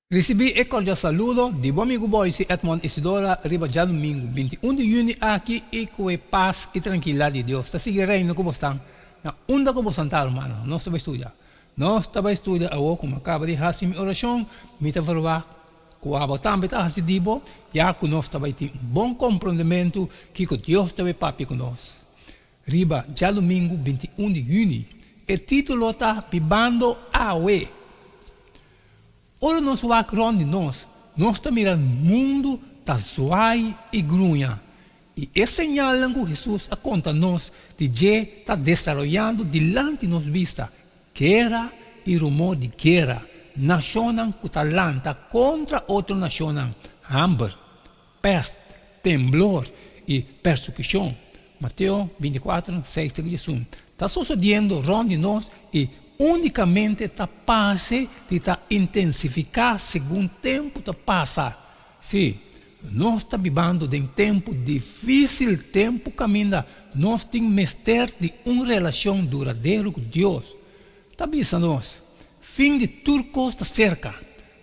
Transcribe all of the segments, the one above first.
Recebi e cordial saludo de bom amigo Boise Edmond Isidora, riba já domingo, 21 de junho, aqui e com a paz e tranquilidade de Deus. Está seguindo reino como estão? Na onda como santar, mano. Nós estamos estudando. Nós estamos estudando a como acaba de fazer minha oração, me está falando com a botam beta hasidibo, já que nós estamos tendo bom compreendimento que Deus está papi com nós. Riba já domingo, 21 de junho. O título está Bibando Awe. Ora nós vamos ronde nós estamos mirando o mundo, está zoai e grunha. E é sinal que Jesus a conta nós de que está desarrollando diante de nos vista guerra e rumor de guerra. Nacionam que talanta contra outra nacionam. Hambre, peste, temblor e persecução. Mateus 24, 6, 31. Está sucedendo ronde nós e unicamente está passe de intensificar segundo o tempo que passa. Sim, nós estamos vivendo de um tempo difícil, tempo caminha. Nós temos mestre de uma relação duradoura com Deus. Está pensando nós, fim de turcos está cerca.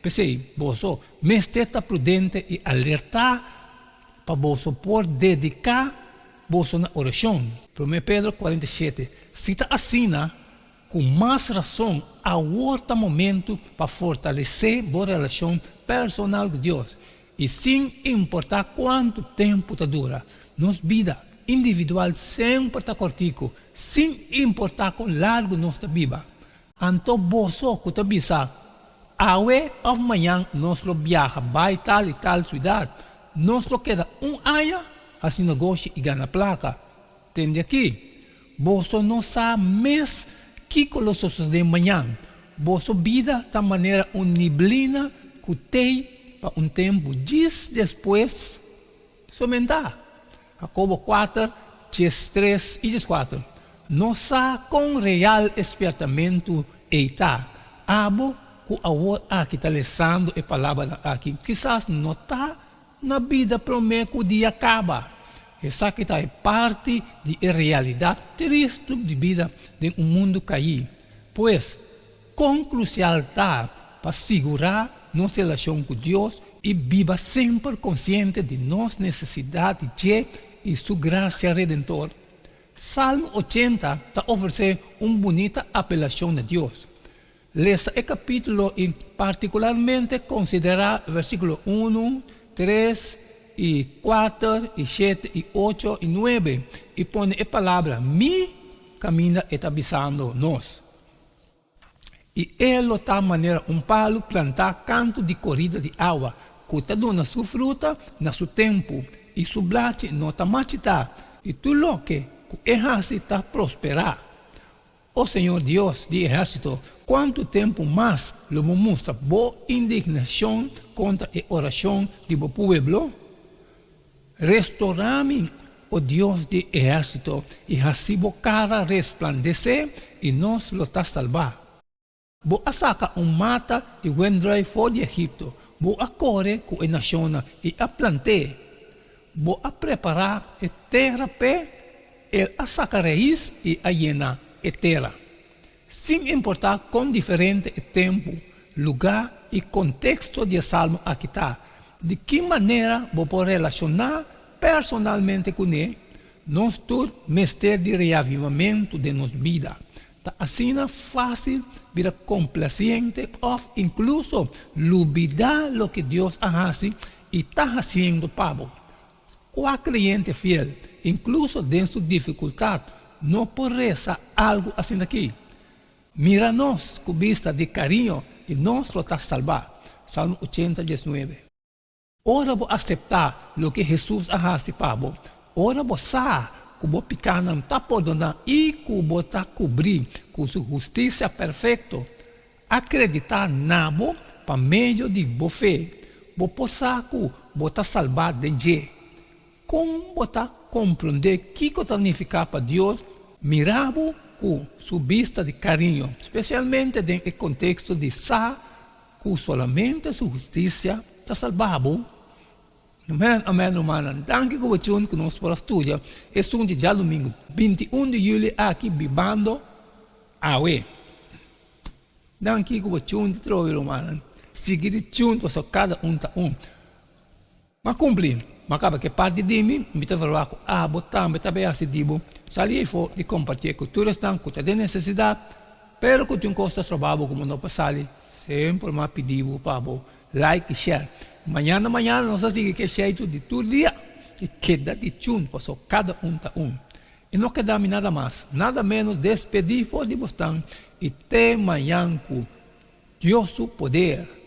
Pensei, você, mestre está prudente e alertar para você por dedicar você na oração. 1 Pedro 47, cita assim, com mais razão, há outro momento para fortalecer a relação personal com Deus. E sem importar quanto tempo dura, nossa vida individual sempre está cortico, sem importar quão largo nossa vida. Então, você que está pensando, amanhã nós viaja vai tal e tal cidade, nós queda ano, assim negócio e ganha placa. Entende aqui? Você não sabe mesmo que colossos de manhã, vossa vida da maneira neblina que tem para tempo dias depois somente. Jacobo 4, 3 e 4. Não sabe com real espertamento está. Abo que aqui está lendo a palavra aqui. Quizás não está na vida promete que o dia acaba. Essa aqui é parte da realidade triste de vida de um mundo caído. Pois, com crucialidade para segurar nossa relação com Deus e viva sempre consciente de nossa necessidade de e sua graça redentora. Salmo 80 está oferecendo uma bonita apelação a Deus. Lessa é capítulo e particularmente considerar versículo 1, 3, e 4, e 7, e 8, e 9, e põe a palavra mi caminha está avisando nós. E ele está maneira palo plantar canto de corrida de água, que está dando sua fruta na seu tempo, e sua blate não está machita, e tudo que é assim está prosperar. O Senhor Deus de exército, quanto tempo mais lhe mostra boa indignação contra a oração de meu povo? Restaurame, o Deus de exército, e assim a cara resplandecer, e nós lo está salvar. Vou a saca mata e vendrai fora de Egipto, vou a correr com a nação e a planter. Vou a preparar a terra pé, e a saca raiz e a llena a terra. Sem importar quão diferente é tempo, lugar e contexto de salmo aqui está. De que maneira vou poder relacionar personalmente com ele, nós todos mestre de reavivamento de nossa vida. Está assim fácil, vida complaciente, ou incluso olvidar o que Deus faz e está fazendo para o cliente fiel, incluso dentro de dificuldade, não pode rezar algo assim aqui. Mira-nos com vista de carinho e nós lo está salvar. Salmo 80, 19. Ora vou aceitar o que Jesus faz para você. Ora vou saber que vou picar não está podendo e que vou está cobrir com sua justiça perfeita. Acreditar na você para meio de você. Vou passar que vou está salvar de Deus. Como vou está compreender o que significa para Deus, mirar com sua vista de carinho, especialmente no contexto de saber que somente sua justiça está salvando. Amém, irmã. Danke que você conosco para estudar. Este um dia domingo, 21 de julho, aqui Bibando Awe. Danke que você trouxe, irmã. seguir junto a cada um. Mas cumprir, mas acaba que parte de mim, me está falando com botar, me está bem assim, digo, sair fora de compartilhar a cultura, estão com a necessidade, pero que tem coisas trabalho como não passar, sempre mais pedido para like e share. Manhã, nós assim que share de todo dia, e queda de junto para cada um. E não queda nada mais, nada menos despedir fora de bastante, e até amanhã com Deus o poder.